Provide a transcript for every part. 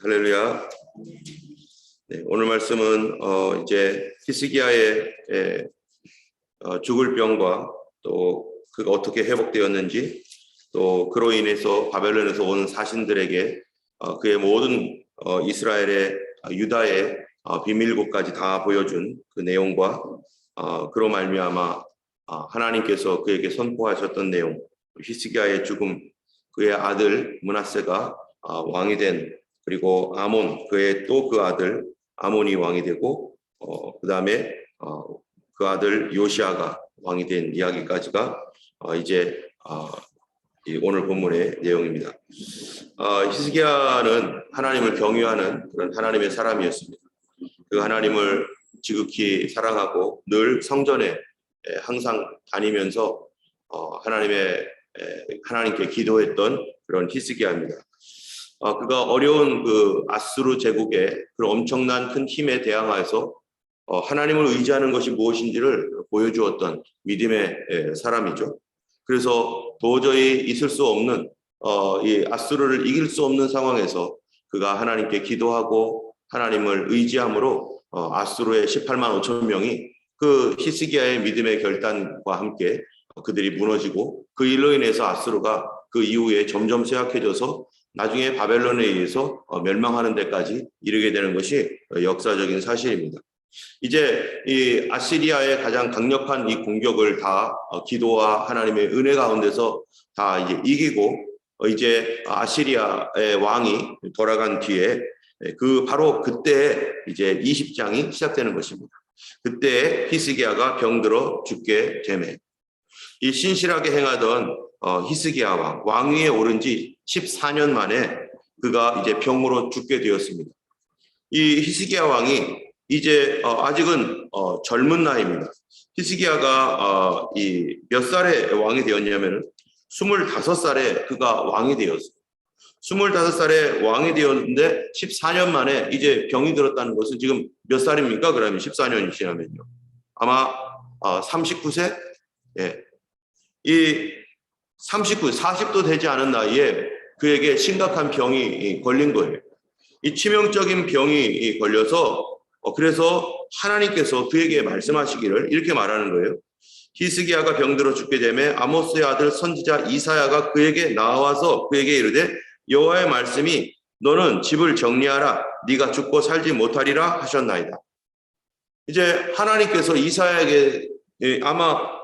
할렐루야. 네, 오늘 말씀은 이제 히스기야의 죽을 병과 또 그가 어떻게 회복되었는지, 또 그로 인해서 바벨론에서 온 사신들에게 그의 모든 이스라엘의 유다의 비밀곡까지 다 보여준 그 내용과 그로 말미암아 하나님께서 그에게 선포하셨던 내용, 히스기야의 죽음, 그의 아들 므낫세가 왕이 된, 그리고 아몬, 그의 또 그 아들 아몬이 왕이 되고 그 다음에 그 아들 요시아가 왕이 된 이야기까지가 이제 오늘 본문의 내용입니다. 히스기야는 하나님을 경외하는 그런 하나님의 사람이었습니다. 그 하나님을 지극히 사랑하고 늘 성전에 항상 다니면서 하나님께 기도했던 그런 히스기야입니다. 그가 어려운 그 아수르 제국의 그 엄청난 큰 힘에 대항하여서 하나님을 의지하는 것이 무엇인지를 보여주었던 믿음의 사람이죠. 그래서 도저히 있을 수 없는 이 아수르를 이길 수 없는 상황에서 그가 하나님께 기도하고 하나님을 의지함으로 아수르의 18만 5천 명이 그 히스기야의 믿음의 결단과 함께 그들이 무너지고, 그 일로 인해서 아수르가 그 이후에 점점 쇠약해져서 나중에 바벨론에 의해서 멸망하는 데까지 이르게 되는 것이 역사적인 사실입니다. 이제 이 아시리아의 가장 강력한 이 공격을 다 기도와 하나님의 은혜 가운데서 다 이제 이기고, 이제 아시리아의 왕이 돌아간 뒤에 바로 그때 이제 20장이 시작되는 것입니다. 그때 히스기야가 병들어 죽게 되매, 이 신실하게 행하던 히스기야 왕위에 오른 지 14년 만에 그가 이제 병으로 죽게 되었습니다. 이 히스기야 왕이 이제 아직은 젊은 나이입니다. 히스기야가 몇 살에 왕이 되었냐면 25살에 그가 왕이 되었어요. 25살에 왕이 되었는데 14년 만에 이제 병이 들었다는 것은 지금 몇 살입니까? 그러면 14년이 지나면요. 아마 39세? 예. 이 40도 되지 않은 나이에 그에게 심각한 병이 걸린 거예요. 이 치명적인 병이 걸려서 그래서 하나님께서 그에게 말씀하시기를 이렇게 말하는 거예요. 히스기야가 병들어 죽게 되매 아모스의 아들 선지자 이사야가 그에게 나와서 그에게 이르되 여호와의 말씀이 너는 집을 정리하라, 네가 죽고 살지 못하리라 하셨나이다. 이제 하나님께서 이사야에게 아마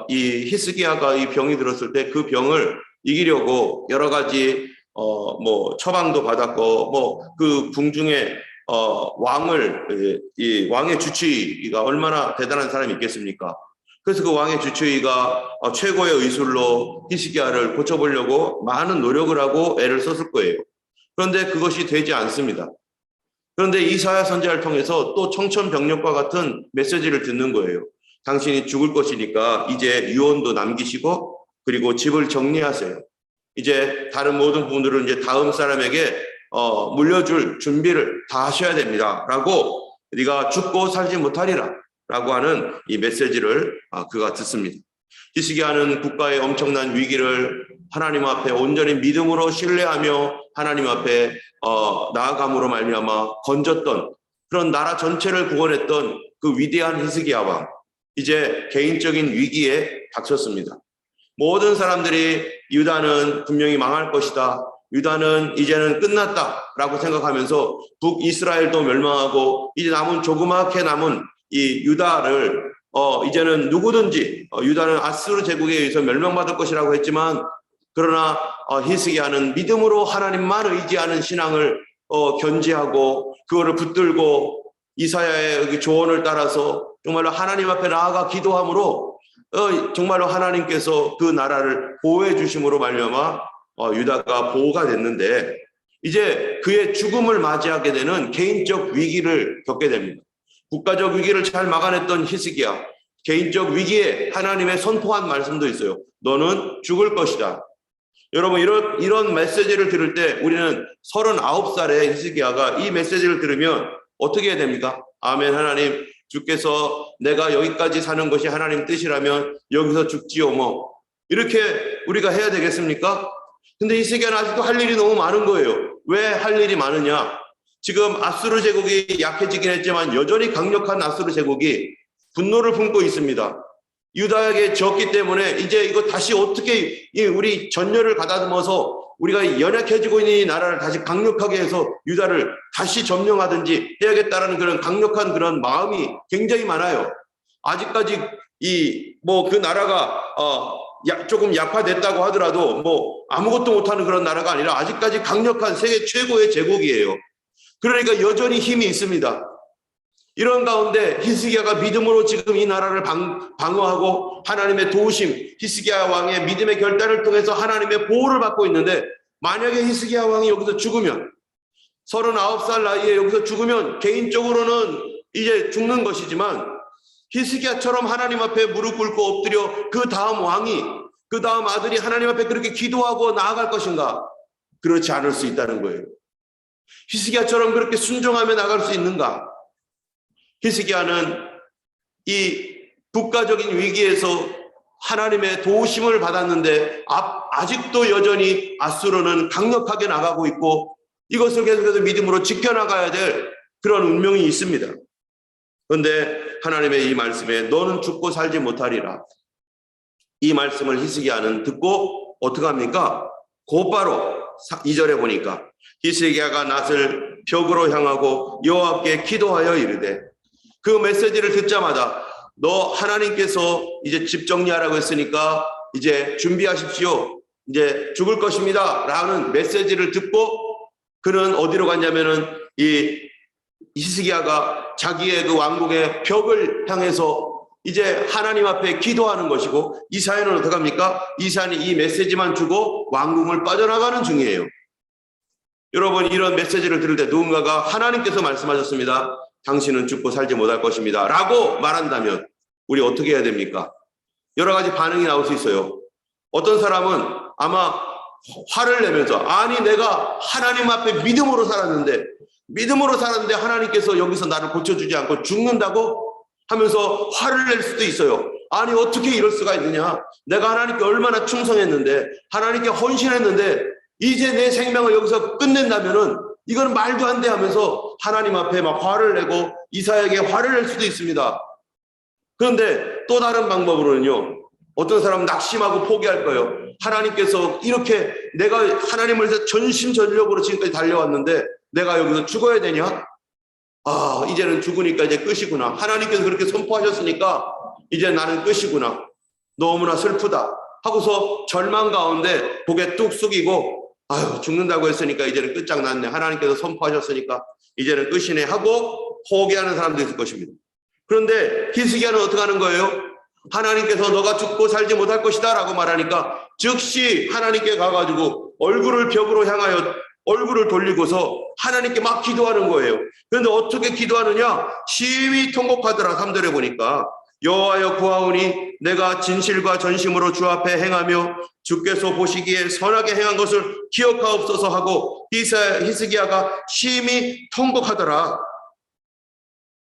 이 히스기야가 이 병이 들었을 때 그 병을 이기려고 여러 가지 뭐 처방도 받았고, 뭐 그 궁중에 이 왕의 주치의가 얼마나 대단한 사람이 있겠습니까? 그래서 그 왕의 주치의가 최고의 의술로 히스기야를 고쳐보려고 많은 노력을 하고 애를 썼을 거예요. 그런데 그것이 되지 않습니다. 그런데 이사야 선지자를 통해서 또 청천벽력과 같은 메시지를 듣는 거예요. 당신이 죽을 것이니까 이제 유언도 남기시고, 그리고 집을 정리하세요. 이제 다른 모든 부분들은 이제 다음 사람에게 물려줄 준비를 다 하셔야 됩니다. 라고, 네가 죽고 살지 못하리라 라고 하는 이 메시지를 그가 듣습니다. 히스기야는 국가의 엄청난 위기를 하나님 앞에 온전히 믿음으로 신뢰하며 하나님 앞에 나아감으로 말미암아 건졌던, 그런 나라 전체를 구원했던 그 위대한 히스기야 왕, 이제 개인적인 위기에 닥쳤습니다. 모든 사람들이 유다는 분명히 망할 것이다, 유다는 이제는 끝났다라고 생각하면서 북이스라엘도 멸망하고 이제 조그맣게 남은 이 유다를 이제는 누구든지 유다는 아수르 제국에 의해서 멸망받을 것이라고 했지만, 그러나 히스기야는 믿음으로 하나님만 의지하는 신앙을 견지하고 그거를 붙들고 이사야의 조언을 따라서 정말로 하나님 앞에 나아가 기도함으로 정말로 하나님께서 그 나라를 보호해 주심으로 말미암아 유다가 보호가 됐는데, 이제 그의 죽음을 맞이하게 되는 개인적 위기를 겪게 됩니다. 국가적 위기를 잘 막아냈던 히스기야, 개인적 위기에 하나님의 선포한 말씀도 있어요. 너는 죽을 것이다. 여러분, 이런 메시지를 들을 때 우리는 39살의 히스기야가 이 메시지를 들으면 어떻게 해야 됩니까? 아멘, 하나님, 주께서 내가 여기까지 사는 것이 하나님 뜻이라면 여기서 죽지요 뭐, 이렇게 우리가 해야 되겠습니까? 근데 히스기야는 아직도 할 일이 너무 많은 거예요. 왜 할 일이 많으냐? 지금 아수르 제국이 약해지긴 했지만 여전히 강력한 아수르 제국이 분노를 품고 있습니다. 유다에게 졌기 때문에 이제 이거 다시 어떻게 우리 전열을 가다듬어서 우리가 연약해지고 있는 이 나라를 다시 강력하게 해서 유다를 다시 점령하든지 해야겠다라는 그런 강력한 그런 마음이 굉장히 많아요. 아직까지 그 나라가 조금 약화됐다고 하더라도 아무것도 못하는 그런 나라가 아니라 아직까지 강력한 세계 최고의 제국이에요. 그러니까 여전히 힘이 있습니다. 이런 가운데 히스기야가 믿음으로 지금 이 나라를 방어하고 하나님의 도우심, 히스기야 왕의 믿음의 결단을 통해서 하나님의 보호를 받고 있는데, 만약에 히스기야 왕이 여기서 죽으면, 39살 나이에 여기서 죽으면 개인적으로는 이제 죽는 것이지만, 히스기야처럼 하나님 앞에 무릎 꿇고 엎드려 그 다음 왕이, 그 다음 아들이 하나님 앞에 그렇게 기도하고 나아갈 것인가? 그렇지 않을 수 있다는 거예요. 히스기야처럼 그렇게 순종하며 나갈 수 있는가? 히스기야는 이 국가적인 위기에서 하나님의 도우심을 받았는데 아직도 여전히 아수르는 강력하게 나가고 있고 이것을 계속해서 믿음으로 지켜나가야 될 그런 운명이 있습니다. 그런데 하나님의 이 말씀에 너는 죽고 살지 못하리라. 이 말씀을 히스기야는 듣고 어떻게 합니까? 곧바로 2절에 보니까 히스기야가 낫을 벽으로 향하고 여호와께 기도하여 이르되, 그 메시지를 듣자마자 너 하나님께서 이제 집 정리하라고 했으니까 이제 준비하십시오. 이제 죽을 것입니다. 라는 메시지를 듣고 그는 어디로 갔냐면은 이 히스기야가 자기의 그 왕국의 벽을 향해서 이제 하나님 앞에 기도하는 것이고, 이사야는 어떻게 합니까? 이사야는 이 메시지만 주고 왕궁을 빠져나가는 중이에요. 여러분, 이런 메시지를 들을 때 누군가가 하나님께서 말씀하셨습니다. 당신은 죽고 살지 못할 것입니다. 라고 말한다면 우리 어떻게 해야 됩니까? 여러 가지 반응이 나올 수 있어요. 어떤 사람은 아마 화를 내면서, 아니 내가 하나님 앞에 믿음으로 살았는데 하나님께서 여기서 나를 고쳐주지 않고 죽는다고 하면서 화를 낼 수도 있어요. 아니 어떻게 이럴 수가 있느냐? 내가 하나님께 얼마나 충성했는데, 하나님께 헌신했는데 이제 내 생명을 여기서 끝낸다면은 이건 말도 안 돼 하면서 하나님 앞에 막 화를 내고 이사야에게 화를 낼 수도 있습니다. 그런데 또 다른 방법으로는요, 어떤 사람은 낙심하고 포기할 거예요. 하나님께서 이렇게 내가 하나님을 위해서 전심전력으로 지금까지 달려왔는데 내가 여기서 죽어야 되냐? 이제는 죽으니까 이제 끝이구나. 하나님께서 그렇게 선포하셨으니까 이제 나는 끝이구나. 너무나 슬프다 하고서 절망 가운데 고개 뚝 숙이고, 죽는다고 했으니까 이제는 끝장났네. 하나님께서 선포하셨으니까 이제는 끝이네 하고 포기하는 사람도 있을 것입니다. 그런데 히스기야는 어떻게 하는 거예요? 하나님께서 너가 죽고 살지 못할 것이다 라고 말하니까 즉시 하나님께 가가지고 얼굴을 벽으로 향하여 얼굴을 돌리고서 하나님께 막 기도하는 거예요. 그런데 어떻게 기도하느냐? 심히 통곡하더라. 3절에 보니까 여호와여 구하오니 내가 진실과 전심으로 주 앞에 행하며 주께서 보시기에 선하게 행한 것을 기억하옵소서 하고 히스기야가 심히 통곡하더라.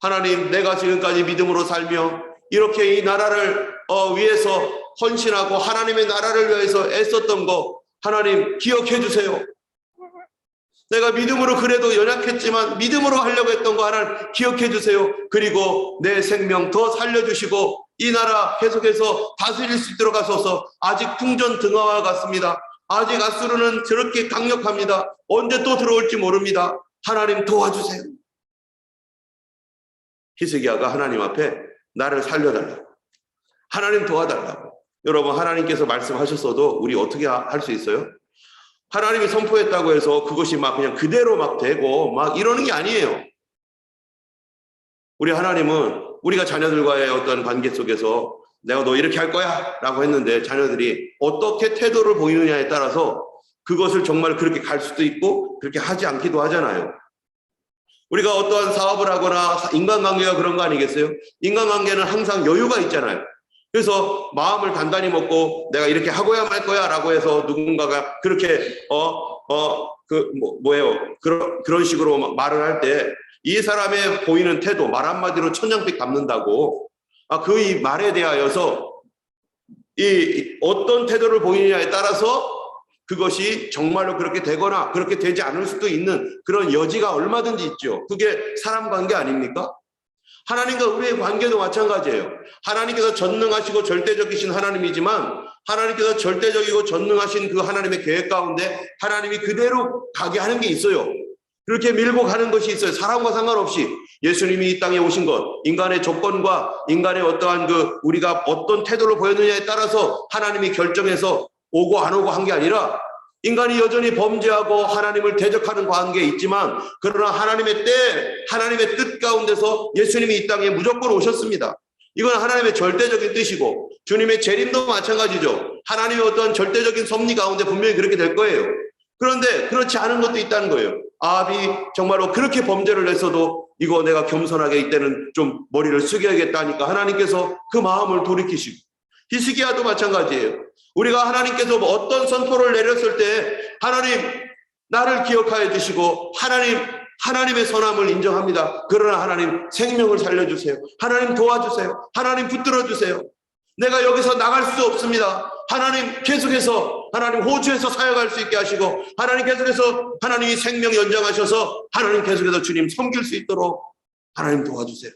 하나님, 내가 지금까지 믿음으로 살며 이렇게 이 나라를 위해서 헌신하고 하나님의 나라를 위해서 애썼던 거 하나님 기억해 주세요. 내가 믿음으로 그래도 연약했지만 믿음으로 하려고 했던 거 하나님 기억해 주세요. 그리고 내 생명 더 살려주시고 이 나라 계속해서 다스릴 수 있도록 하소서. 아직 풍전등화와 같습니다. 아직 아수르는 저렇게 강력합니다. 언제 또 들어올지 모릅니다. 하나님 도와주세요. 히스기야가 하나님 앞에 나를 살려달라고, 하나님 도와달라고. 여러분, 하나님께서 말씀하셨어도 우리 어떻게 할 수 있어요? 하나님이 선포했다고 해서 그것이 막 그냥 그대로 막 되고 막 이러는 게 아니에요. 우리 하나님은 우리가 자녀들과의 어떤 관계 속에서 내가 너 이렇게 할 거야 라고 했는데 자녀들이 어떻게 태도를 보이느냐에 따라서 그것을 정말 그렇게 갈 수도 있고 그렇게 하지 않기도 하잖아요. 우리가 어떠한 사업을 하거나 인간관계가 그런 거 아니겠어요? 인간관계는 항상 여유가 있잖아요. 그래서 마음을 단단히 먹고 내가 이렇게 하고야 말 거야 라고 해서 누군가가 그렇게 그런 식으로 말을 할 때 이 사람의 보이는 태도, 말 한마디로 천냥빚 갚는다고, 그 이 말에 대하여서 이 어떤 태도를 보이느냐에 따라서 그것이 정말로 그렇게 되거나 그렇게 되지 않을 수도 있는 그런 여지가 얼마든지 있죠. 그게 사람 관계 아닙니까? 하나님과 우리의 관계도 마찬가지예요. 하나님께서 전능하시고 절대적이신 하나님이지만 하나님께서 절대적이고 전능하신 그 하나님의 계획 가운데 하나님이 그대로 가게 하는 게 있어요. 그렇게 밀고 가는 것이 있어요. 사람과 상관없이 예수님이 이 땅에 오신 것, 인간의 조건과 인간의 어떠한 우리가 어떤 태도를 보였느냐에 따라서 하나님이 결정해서 오고 안 오고 한 게 아니라 인간이 여전히 범죄하고 하나님을 대적하는 관계에 있지만 그러나 하나님의 때, 하나님의 뜻 가운데서 예수님이 이 땅에 무조건 오셨습니다. 이건 하나님의 절대적인 뜻이고 주님의 재림도 마찬가지죠. 하나님의 어떤 절대적인 섭리 가운데 분명히 그렇게 될 거예요. 그런데 그렇지 않은 것도 있다는 거예요. 아합이 정말로 그렇게 범죄를 했어도 이거 내가 겸손하게 이때는 좀 머리를 숙여야겠다 하니까 하나님께서 그 마음을 돌이키시고 히스기야도 마찬가지예요. 우리가 하나님께서 어떤 선포를 내렸을 때 하나님 나를 기억하여 주시고 하나님의 선함을 인정합니다. 그러나 하나님 생명을 살려주세요. 하나님 도와주세요. 하나님 붙들어 주세요. 내가 여기서 나갈 수 없습니다. 하나님 계속해서 하나님 호주에서 사역할 수 있게 하시고 하나님 계속해서 하나님이 생명 연장하셔서 하나님 계속해서 주님 섬길 수 있도록 하나님 도와주세요.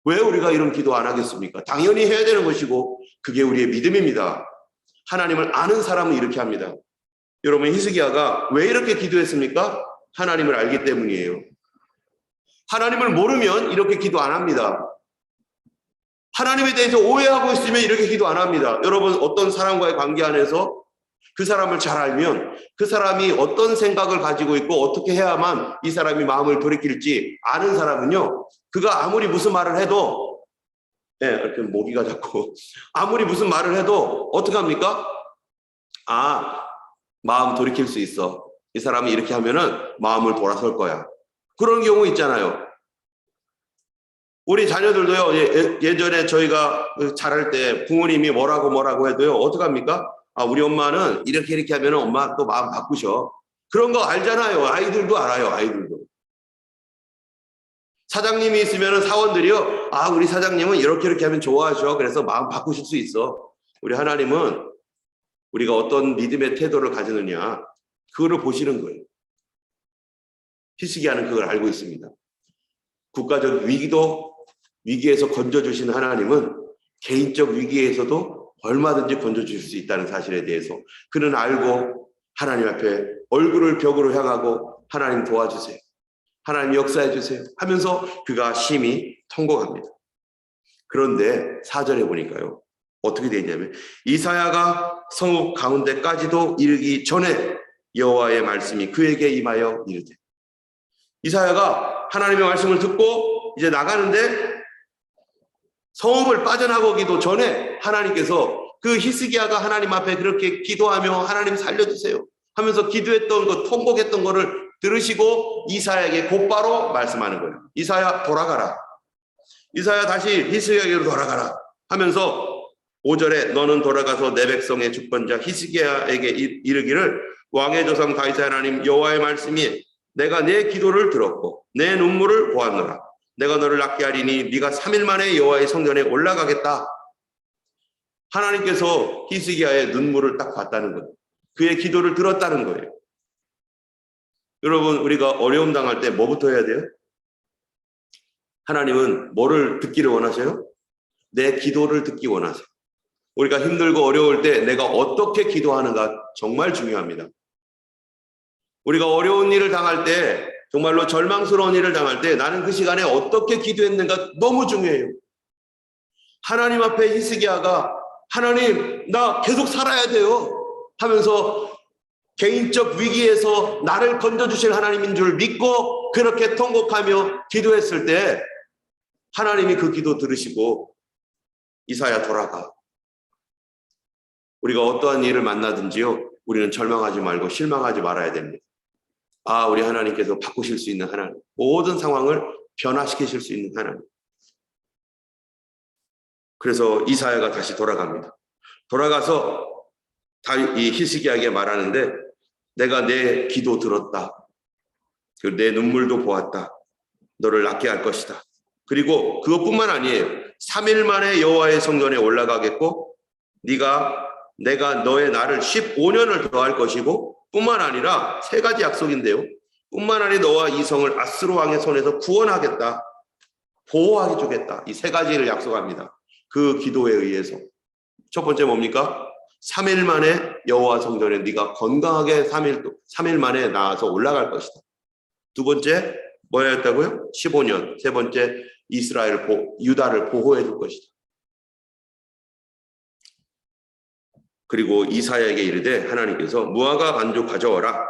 왜 우리가 이런 기도 안 하겠습니까? 당연히 해야 되는 것이고 그게 우리의 믿음입니다. 하나님을 아는 사람은 이렇게 합니다. 여러분 히스기야가 왜 이렇게 기도했습니까? 하나님을 알기 때문이에요. 하나님을 모르면 이렇게 기도 안 합니다. 하나님에 대해서 오해하고 있으면 이렇게 기도 안 합니다. 여러분 어떤 사람과의 관계 안에서 그 사람을 잘 알면 그 사람이 어떤 생각을 가지고 있고 어떻게 해야만 이 사람이 마음을 돌이킬지 아는 사람은요. 그가 아무리 무슨 말을 해도 이렇게 모기가 자꾸 아무리 무슨 말을 해도 어떻게 합니까? 마음 돌이킬 수 있어. 이 사람이 이렇게 하면은 마음을 돌아설 거야. 그런 경우 있잖아요. 우리 자녀들도요. 예전에 저희가 자랄 때 부모님이 뭐라고 해도요. 어떻게 합니까? 우리 엄마는 이렇게 하면은 엄마 또 마음 바꾸셔. 그런 거 알잖아요. 아이들도 알아요. 아이들도. 사장님이 있으면은 사원들이요. 우리 사장님은 이렇게 하면 좋아하셔. 그래서 마음 바꾸실 수 있어. 우리 하나님은 우리가 어떤 믿음의 태도를 가지느냐 그거를 보시는 거예요. 히스기야는 그걸 알고 있습니다. 국가적 위기에서 건져주신 하나님은 개인적 위기에서도 얼마든지 건져주실 수 있다는 사실에 대해서 그는 알고 하나님 앞에 얼굴을 벽으로 향하고 하나님 도와주세요. 하나님 역사해 주세요 하면서 그가 심히 통곡합니다. 그런데 4절에 보니까요. 어떻게 되냐면 이사야가 성읍 가운데까지도 이르기 전에 여호와의 말씀이 그에게 임하여 이르되 이사야가 하나님의 말씀을 듣고 이제 나가는데 성읍을 빠져나가기도 전에 하나님께서 그 히스기야가 하나님 앞에 그렇게 기도하며 하나님 살려주세요 하면서 기도했던 것, 통곡했던 거를 들으시고 이사야에게 곧바로 말씀하는 거예요. 이사야 돌아가라. 이사야 다시 히스기야에게로 돌아가라 하면서 5절에 너는 돌아가서 내 백성의 주권자 히스기야에게 이르기를 왕의 조상 다윗의 하나님 여호와의 말씀이 내가 내 기도를 들었고 내 눈물을 보았노라. 내가 너를 낫게 하리니 네가 3일 만에 여호와의 성전에 올라가겠다. 하나님께서 히스기야의 눈물을 딱 봤다는 거예요. 그의 기도를 들었다는 거예요. 여러분 우리가 어려움 당할 때 뭐부터 해야 돼요? 하나님은 뭐를 듣기를 원하세요? 내 기도를 듣기 원하세요. 우리가 힘들고 어려울 때 내가 어떻게 기도하는가 정말 중요합니다. 우리가 어려운 일을 당할 때 정말로 절망스러운 일을 당할 때 나는 그 시간에 어떻게 기도했는가 너무 중요해요. 하나님 앞에 히스기야가 하나님 나 계속 살아야 돼요 하면서 개인적 위기에서 나를 건져주실 하나님인 줄 믿고 그렇게 통곡하며 기도했을 때 하나님이 그 기도 들으시고 이사야 돌아가. 우리가 어떠한 일을 만나든지요 우리는 절망하지 말고 실망하지 말아야 됩니다. 우리 하나님께서 바꾸실 수 있는 하나님, 모든 상황을 변화시키실 수 있는 하나님. 그래서 이사야가 다시 돌아갑니다. 돌아가서 이 히스기야에게 말하는데 내가 내 기도 들었다. 그리고 내 눈물도 보았다. 너를 낫게 할 것이다. 그리고 그것뿐만 아니에요. 3일 만에 여호와의 성전에 올라가겠고 네가 내가 너의 날을 15년을 더할 것이고 뿐만 아니라 세 가지 약속인데요. 뿐만 아니라 너와 이 성을 아스로 왕의 손에서 구원하겠다. 보호해 주겠다. 이 세 가지를 약속합니다. 그 기도에 의해서. 첫 번째 뭡니까? 3일 만에 여호와 성전에 네가 건강하게 3일 만에 나와서 올라갈 것이다. 두 번째 뭐였다고요? 15년. 세 번째 유다를 보호해 줄 것이다. 그리고 이사야에게 이르되 하나님께서 무화과 반죽 가져오라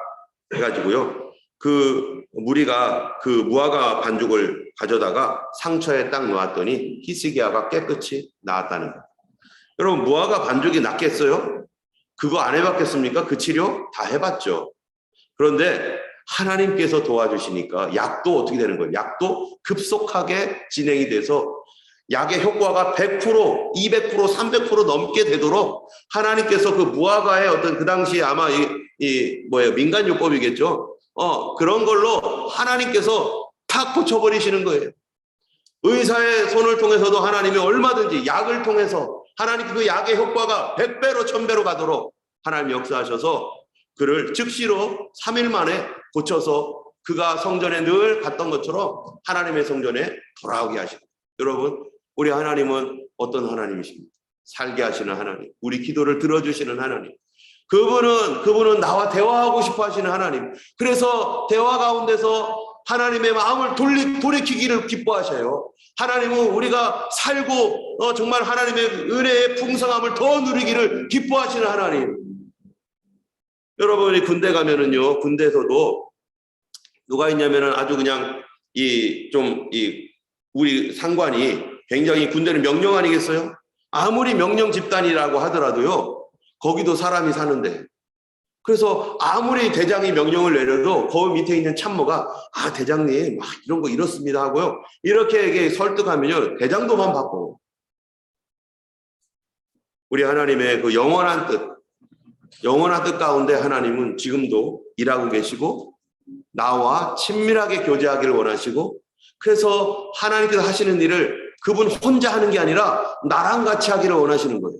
해가지고요. 그 무리가 그 무화과 반죽을 가져다가 상처에 딱 놓았더니 히스기야가 깨끗이 나았다는 거예요. 여러분 무화과 반죽이 낫겠어요? 그거 안 해봤겠습니까? 그 치료 다 해봤죠. 그런데 하나님께서 도와주시니까 약도 어떻게 되는 거예요? 약도 급속하게 진행이 돼서 약의 효과가 100%, 200%, 300% 넘게 되도록 하나님께서 그 무화과의 어떤 그 당시에 아마 민간요법이겠죠. 그런 걸로 하나님께서 탁 고쳐버리시는 거예요. 의사의 손을 통해서도 하나님이 얼마든지 약을 통해서 하나님 그 약의 효과가 100배로 1000배로 가도록 하나님 역사하셔서 그를 즉시로 3일 만에 고쳐서 그가 성전에 늘 갔던 것처럼 하나님의 성전에 돌아오게 하시고 여러분 우리 하나님은 어떤 하나님이십니까? 살게 하시는 하나님, 우리 기도를 들어주시는 하나님. 그분은 나와 대화하고 싶어 하시는 하나님. 그래서 대화 가운데서 하나님의 마음을 돌이키기를 기뻐하셔요. 하나님은 우리가 살고 정말 하나님의 은혜의 풍성함을 더 누리기를 기뻐하시는 하나님. 여러분이 군대 가면은요, 군대에서도 누가 있냐면은 아주 그냥 우리 상관이 굉장히 군대는 명령 아니겠어요? 아무리 명령 집단이라고 하더라도요, 거기도 사람이 사는데. 그래서 아무리 대장이 명령을 내려도 거기 밑에 있는 참모가 대장님 이런 거 이렇습니다 하고요. 이렇게 설득하면요, 대장도만 바꿔. 우리 하나님의 그 영원한 뜻 가운데 하나님은 지금도 일하고 계시고 나와 친밀하게 교제하기를 원하시고 그래서 하나님께서 하시는 일을 그분 혼자 하는 게 아니라 나랑 같이 하기를 원하시는 거예요.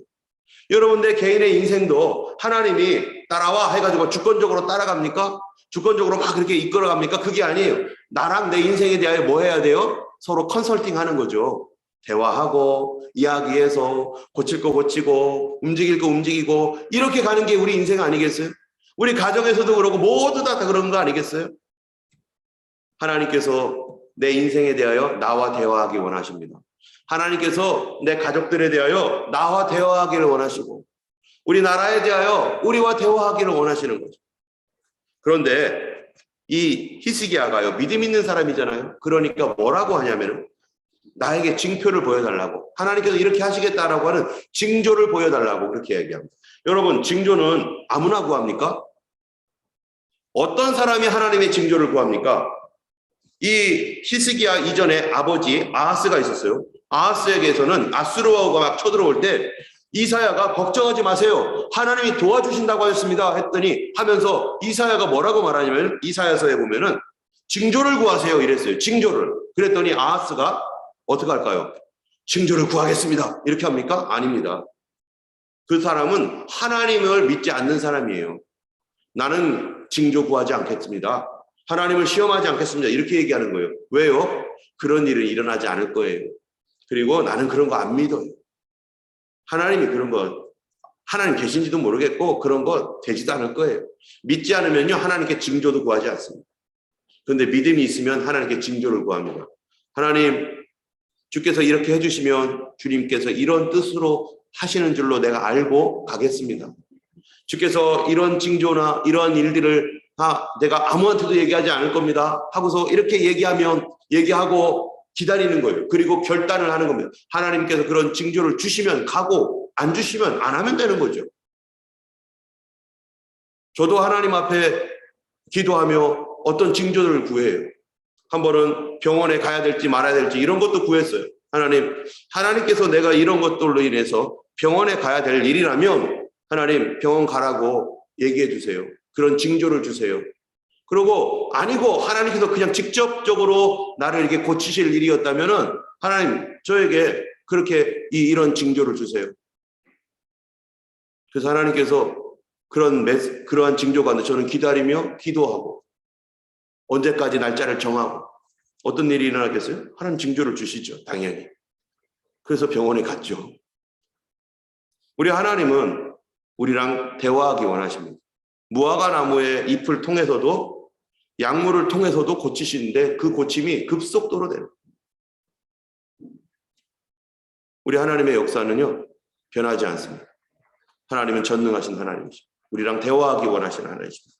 여러분들 개인의 인생도 하나님이 따라와 해가지고 주권적으로 따라갑니까? 주권적으로 막 그렇게 이끌어갑니까? 그게 아니에요. 나랑 내 인생에 대하여 뭐 해야 돼요? 서로 컨설팅 하는 거죠. 대화하고 이야기해서 고칠 거 고치고 움직일 거 움직이고 이렇게 가는 게 우리 인생 아니겠어요? 우리 가정에서도 그러고 모두 다 그런 거 아니겠어요? 하나님께서 내 인생에 대하여 나와 대화하기 원하십니다. 하나님께서 내 가족들에 대하여 나와 대화하기를 원하시고 우리나라에 대하여 우리와 대화하기를 원하시는 거죠. 그런데 이 히스기야가요, 믿음 있는 사람이잖아요. 그러니까 뭐라고 하냐면 나에게 징표를 보여달라고, 하나님께서 이렇게 하시겠다라고 하는 징조를 보여달라고 그렇게 얘기합니다. 여러분, 징조는 아무나 구합니까? 어떤 사람이 하나님의 징조를 구합니까? 이 히스기야 이전에 아버지 아하스가 있었어요. 아하스에게서는 아수르와가 막 쳐들어올 때 이사야가 걱정하지 마세요, 하나님이 도와주신다고 하셨습니다 했더니 하면서 이사야가 뭐라고 말하냐면 이사야서에 보면은 징조를 구하세요 이랬어요. 징조를. 그랬더니 아하스가 어떻게 할까요? 징조를 구하겠습니다 이렇게 합니까? 아닙니다. 그 사람은 하나님을 믿지 않는 사람이에요. 나는 징조 구하지 않겠습니다, 하나님을 시험하지 않겠습니다 이렇게 얘기하는 거예요. 왜요? 그런 일은 일어나지 않을 거예요. 그리고 나는 그런 거 안 믿어요. 하나님이 그런 거, 하나님 계신지도 모르겠고 그런 거 되지도 않을 거예요. 믿지 않으면요 하나님께 징조도 구하지 않습니다. 그런데 믿음이 있으면 하나님께 징조를 구합니다. 하나님, 주께서 이렇게 해주시면 주님께서 이런 뜻으로 하시는 줄로 내가 알고 가겠습니다. 주께서 이런 징조나 이러한 일들을 내가 아무한테도 얘기하지 않을 겁니다 하고서 이렇게 얘기하고 기다리는 거예요. 그리고 결단을 하는 겁니다. 하나님께서 그런 징조를 주시면 가고 안 주시면 안 하면 되는 거죠. 저도 하나님 앞에 기도하며 어떤 징조를 구해요. 한 번은 병원에 가야 될지 말아야 될지 이런 것도 구했어요. 하나님께서 내가 이런 것들로 인해서 병원에 가야 될 일이라면 하나님 병원 가라고 얘기해 주세요. 그런 징조를 주세요. 그리고 아니고 하나님께서 그냥 직접적으로 나를 이렇게 고치실 일이었다면은 하나님 저에게 그렇게 이런 징조를 주세요. 그래서 하나님께서 그러한 징조 가운데 저는 기다리며 기도하고 언제까지 날짜를 정하고 어떤 일이 일어나겠어요? 하나님 징조를 주시죠. 당연히. 그래서 병원에 갔죠. 우리 하나님은 우리랑 대화하기 원하십니다. 무화과 나무의 잎을 통해서도 약물을 통해서도 고치시는데 그 고침이 급속도로 됩니다. 우리 하나님의 역사는요 변하지 않습니다. 하나님은 전능하신 하나님이십니다. 우리랑 대화하기 원하시는 하나님이십니다.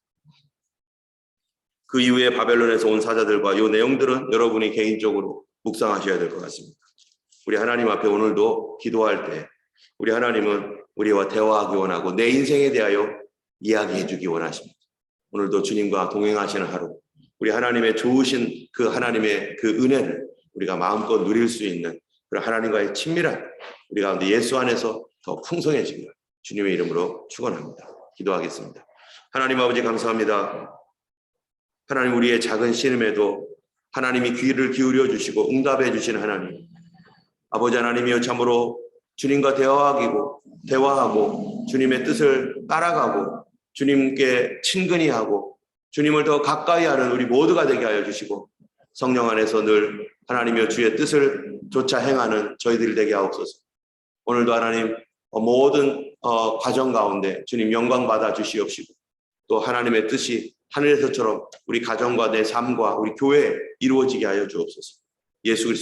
그 이후에 바벨론에서 온 사자들과 이 내용들은 여러분이 개인적으로 묵상하셔야 될 것 같습니다. 우리 하나님 앞에 오늘도 기도할 때 우리 하나님은 우리와 대화하기 원하고 내 인생에 대하여 이야기해 주기 원하십니다. 오늘도 주님과 동행하시는 하루, 우리 하나님의 좋으신 그 하나님의 그 은혜를 우리가 마음껏 누릴 수 있는 그런 하나님과의 친밀한 우리 가운데 예수 안에서 더 풍성해지기를 주님의 이름으로 축원합니다. 기도하겠습니다. 하나님 아버지 감사합니다. 하나님 우리의 작은 신음에도 하나님이 귀를 기울여 주시고 응답해 주시는 하나님. 아버지 하나님이여 참으로 주님과 대화하고 주님의 뜻을 따라가고 주님께 친근히 하고 주님을 더 가까이 하는 우리 모두가 되게 하여 주시고 성령 안에서 늘 하나님이여 주의 뜻을 조차 행하는 저희들이 되게 하옵소서. 오늘도 하나님 모든 과정 가운데 주님 영광 받아 주시옵시고 또 하나님의 뜻이 하늘에서처럼 우리 가정과 내 삶과 우리 교회에 이루어지게 하여 주옵소서. 예수 그리스도의